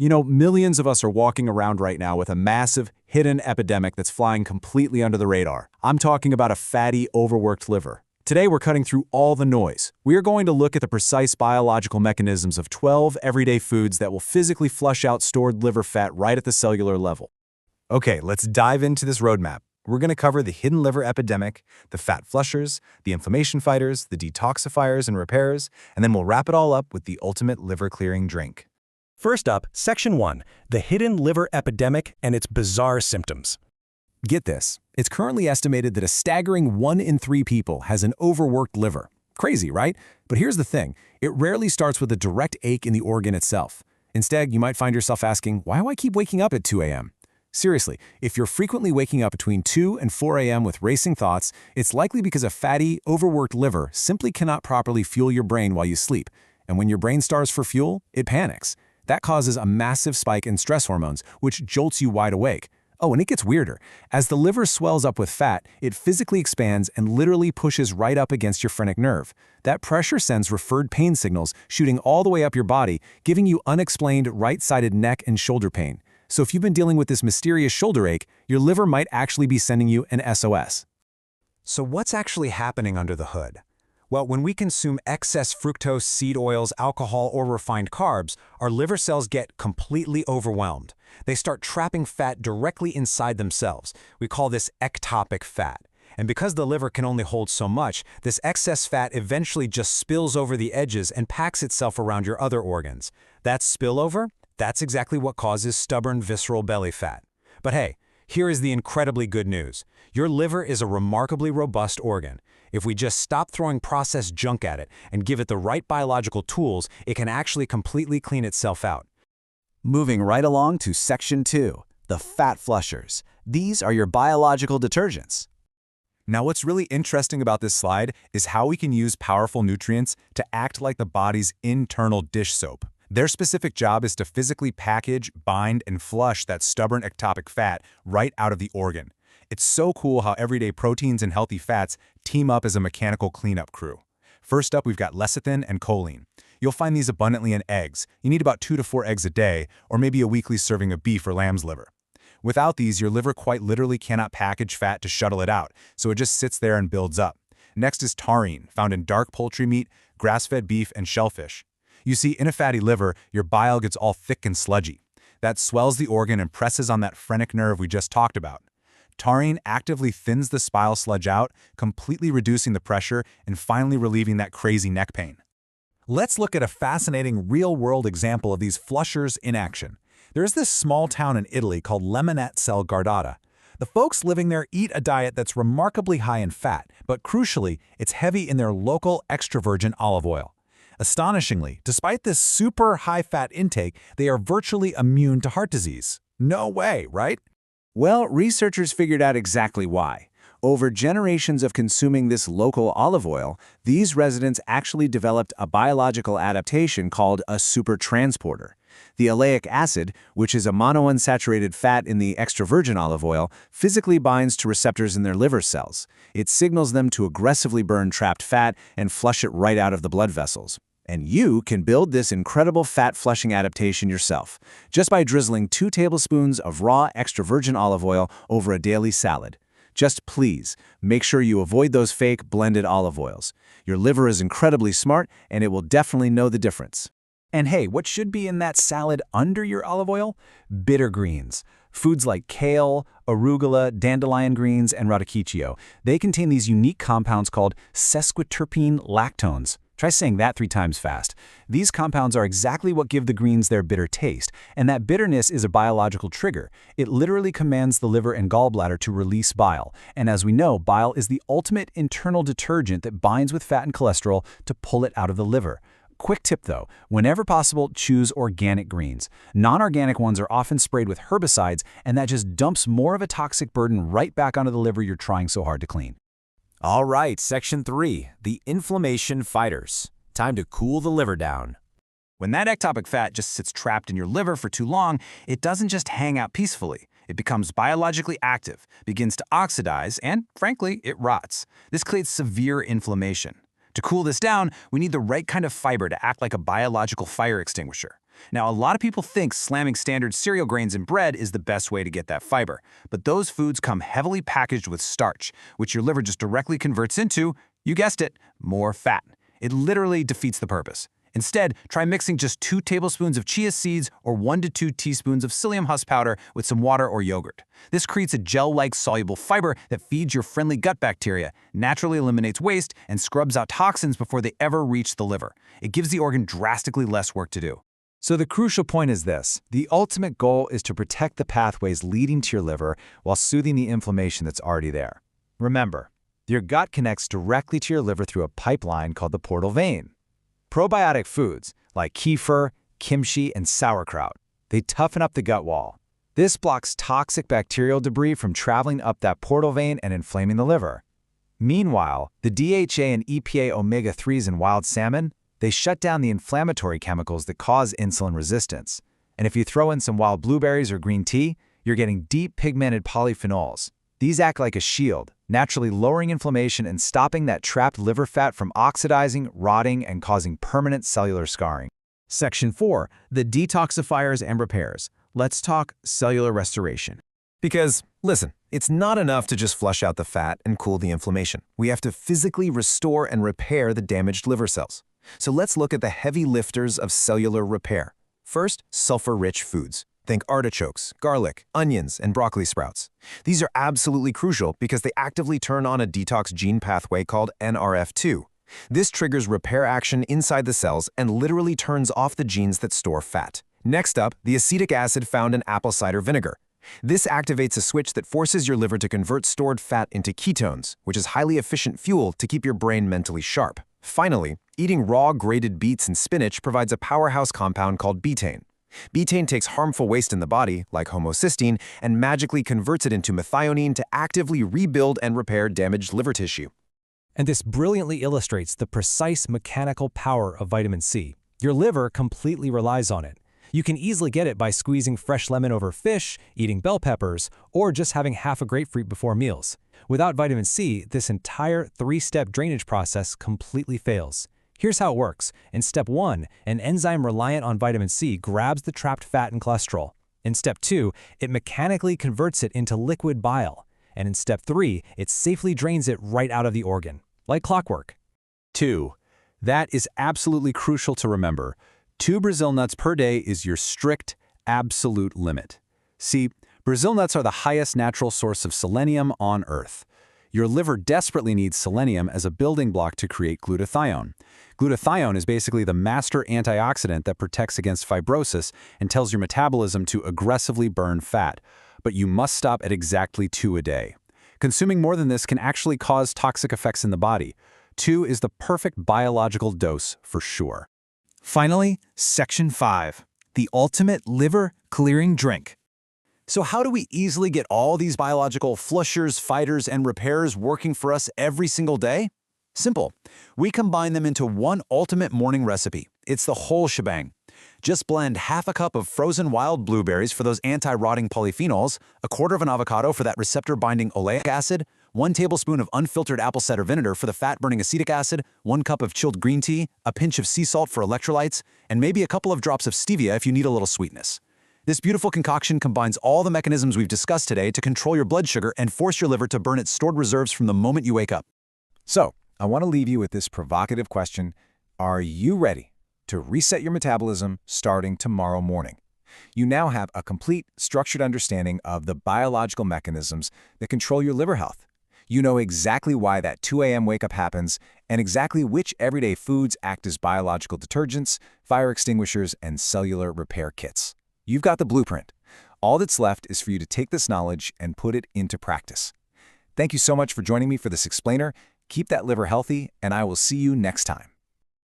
You know, millions of us are walking around right now with a massive, hidden epidemic that's flying completely under the radar. I'm talking about a fatty, overworked liver. Today, we're cutting through all the noise. We are going to look at the precise biological mechanisms of 12 everyday foods that will physically flush out stored liver fat right at the cellular level. Okay, let's dive into this roadmap. We're going to cover the hidden liver epidemic, the fat flushers, the inflammation fighters, the detoxifiers and repairers, and then we'll wrap it all up with the ultimate liver-clearing drink. First up, Section 1, the hidden liver epidemic and its bizarre symptoms. Get this, it's currently estimated that a staggering 1 in 3 people has an overworked liver. Crazy, right? But here's the thing, it rarely starts with a direct ache in the organ itself. Instead, you might find yourself asking, why do I keep waking up at 2 a.m.? Seriously, if you're frequently waking up between 2 and 4 a.m. with racing thoughts, it's likely because a fatty, overworked liver simply cannot properly fuel your brain while you sleep. And when your brain starves for fuel, it panics. That causes a massive spike in stress hormones, which jolts you wide awake. Oh, and it gets weirder. As the liver swells up with fat, it physically expands and literally pushes right up against your phrenic nerve. That pressure sends referred pain signals shooting all the way up your body, giving you unexplained right-sided neck and shoulder pain. So if you've been dealing with this mysterious shoulder ache, your liver might actually be sending you an SOS. So what's actually happening under the hood? Well, when we consume excess fructose, seed oils, alcohol, or refined carbs, our liver cells get completely overwhelmed. They start trapping fat directly inside themselves. We call this ectopic fat. And because the liver can only hold so much, this excess fat eventually just spills over the edges and packs itself around your other organs. That spillover? That's exactly what causes stubborn visceral belly fat. But hey, here is the incredibly good news. Your liver is a remarkably robust organ. If we just stop throwing processed junk at it and give it the right biological tools, it can actually completely clean itself out. Moving right along to Section 2, the fat flushers. These are your biological detergents. Now, what's really interesting about this slide is how we can use powerful nutrients to act like the body's internal dish soap. Their specific job is to physically package, bind, and flush that stubborn ectopic fat right out of the organ. It's so cool how everyday proteins and healthy fats team up as a mechanical cleanup crew. First up, we've got lecithin and choline. You'll find these abundantly in eggs. You need about 2 to 4 eggs a day, or maybe a weekly serving of beef or lamb's liver. Without these, your liver quite literally cannot package fat to shuttle it out, so it just sits there and builds up. Next is taurine, found in dark poultry meat, grass-fed beef, and shellfish. You see, in a fatty liver, your bile gets all thick and sludgy. That swells the organ and presses on that phrenic nerve we just talked about. Taurine actively thins the bile sludge out, completely reducing the pressure and finally relieving that crazy neck pain. Let's look at a fascinating real-world example of these flushers in action. There is this small town in Italy called Lemonicello Gardata. The folks living there eat a diet that's remarkably high in fat, but crucially, it's heavy in their local extra virgin olive oil. Astonishingly, despite this super high-fat intake, they are virtually immune to heart disease. No way, right? Well, researchers figured out exactly why. Over generations of consuming this local olive oil, these residents actually developed a biological adaptation called a supertransporter. The oleic acid, which is a monounsaturated fat in the extra virgin olive oil, physically binds to receptors in their liver cells. It signals them to aggressively burn trapped fat and flush it right out of the blood vessels. And you can build this incredible fat-flushing adaptation yourself, just by drizzling 2 tablespoons of raw extra virgin olive oil over a daily salad. Just please, make sure you avoid those fake blended olive oils. Your liver is incredibly smart, and it will definitely know the difference. And hey, what should be in that salad under your olive oil? Bitter greens. Foods like kale, arugula, dandelion greens, and radicchio. They contain these unique compounds called sesquiterpene lactones. Try saying that 3 times fast. These compounds are exactly what give the greens their bitter taste, and that bitterness is a biological trigger. It literally commands the liver and gallbladder to release bile, and as we know, bile is the ultimate internal detergent that binds with fat and cholesterol to pull it out of the liver. Quick tip though, whenever possible, choose organic greens. Non-organic ones are often sprayed with herbicides, and that just dumps more of a toxic burden right back onto the liver you're trying so hard to clean. All right, Section 3, the inflammation fighters. Time to cool the liver down. When that ectopic fat just sits trapped in your liver for too long, it doesn't just hang out peacefully. It becomes biologically active, begins to oxidize, and frankly, it rots. This creates severe inflammation. To cool this down, we need the right kind of fiber to act like a biological fire extinguisher. Now, a lot of people think slamming standard cereal grains in bread is the best way to get that fiber, but those foods come heavily packaged with starch, which your liver just directly converts into, you guessed it, more fat. It literally defeats the purpose. Instead, try mixing just 2 tablespoons of chia seeds or 1 to 2 teaspoons of psyllium husk powder with some water or yogurt. This creates a gel-like soluble fiber that feeds your friendly gut bacteria, naturally eliminates waste, and scrubs out toxins before they ever reach the liver. It gives the organ drastically less work to do. So the crucial point is this. The ultimate goal is to protect the pathways leading to your liver while soothing the inflammation that's already there. Remember, your gut connects directly to your liver through a pipeline called the portal vein. Probiotic foods, like kefir, kimchi, and sauerkraut, they toughen up the gut wall. This blocks toxic bacterial debris from traveling up that portal vein and inflaming the liver. Meanwhile, the DHA and EPA omega-3s in wild salmon, they shut down the inflammatory chemicals that cause insulin resistance. And if you throw in some wild blueberries or green tea, you're getting deep pigmented polyphenols. These act like a shield, naturally lowering inflammation and stopping that trapped liver fat from oxidizing, rotting, and causing permanent cellular scarring. Section 4. The detoxifiers and repairs. Let's talk cellular restoration. Because, listen, it's not enough to just flush out the fat and cool the inflammation. We have to physically restore and repair the damaged liver cells. So let's look at the heavy lifters of cellular repair. First, sulfur-rich foods. Think artichokes, garlic, onions, and broccoli sprouts. These are absolutely crucial because they actively turn on a detox gene pathway called NRF2. This triggers repair action inside the cells and literally turns off the genes that store fat. Next up, the acetic acid found in apple cider vinegar. This activates a switch that forces your liver to convert stored fat into ketones, which is highly efficient fuel to keep your brain mentally sharp. Finally, eating raw grated beets and spinach provides a powerhouse compound called betaine. Betaine takes harmful waste in the body, like homocysteine, and magically converts it into methionine to actively rebuild and repair damaged liver tissue. And this brilliantly illustrates the precise mechanical power of vitamin C. Your liver completely relies on it. You can easily get it by squeezing fresh lemon over fish, eating bell peppers, or just having half a grapefruit before meals. Without vitamin C, this entire 3-step drainage process completely fails. Here's how it works. In step 1, an enzyme reliant on vitamin C grabs the trapped fat and cholesterol. In step 2, it mechanically converts it into liquid bile. And in step 3, it safely drains it right out of the organ, like clockwork. 2. That is absolutely crucial to remember. 2 Brazil nuts per day is your strict, absolute limit. See, Brazil nuts are the highest natural source of selenium on Earth. Your liver desperately needs selenium as a building block to create glutathione. Glutathione is basically the master antioxidant that protects against fibrosis and tells your metabolism to aggressively burn fat. But you must stop at exactly 2 a day. Consuming more than this can actually cause toxic effects in the body. 2 is the perfect biological dose for sure. Finally, Section 5. The ultimate liver-clearing drink. So how do we easily get all these biological flushers, fighters, and repairers working for us every single day? Simple. We combine them into one ultimate morning recipe. It's the whole shebang. Just blend half a cup of frozen wild blueberries for those anti-rotting polyphenols, a quarter of an avocado for that receptor-binding oleic acid, 1 tablespoon of unfiltered apple cider vinegar for the fat-burning acetic acid, 1 cup of chilled green tea, a pinch of sea salt for electrolytes, and maybe a couple of drops of stevia if you need a little sweetness. This beautiful concoction combines all the mechanisms we've discussed today to control your blood sugar and force your liver to burn its stored reserves from the moment you wake up. So, I want to leave you with this provocative question. Are you ready to reset your metabolism starting tomorrow morning? You now have a complete, structured understanding of the biological mechanisms that control your liver health. You know exactly why that 2 a.m. wake-up happens and exactly which everyday foods act as biological detergents, fire extinguishers, and cellular repair kits. You've got the blueprint. All that's left is for you to take this knowledge and put it into practice. Thank you so much for joining me for this explainer. Keep that liver healthy, and I will see you next time.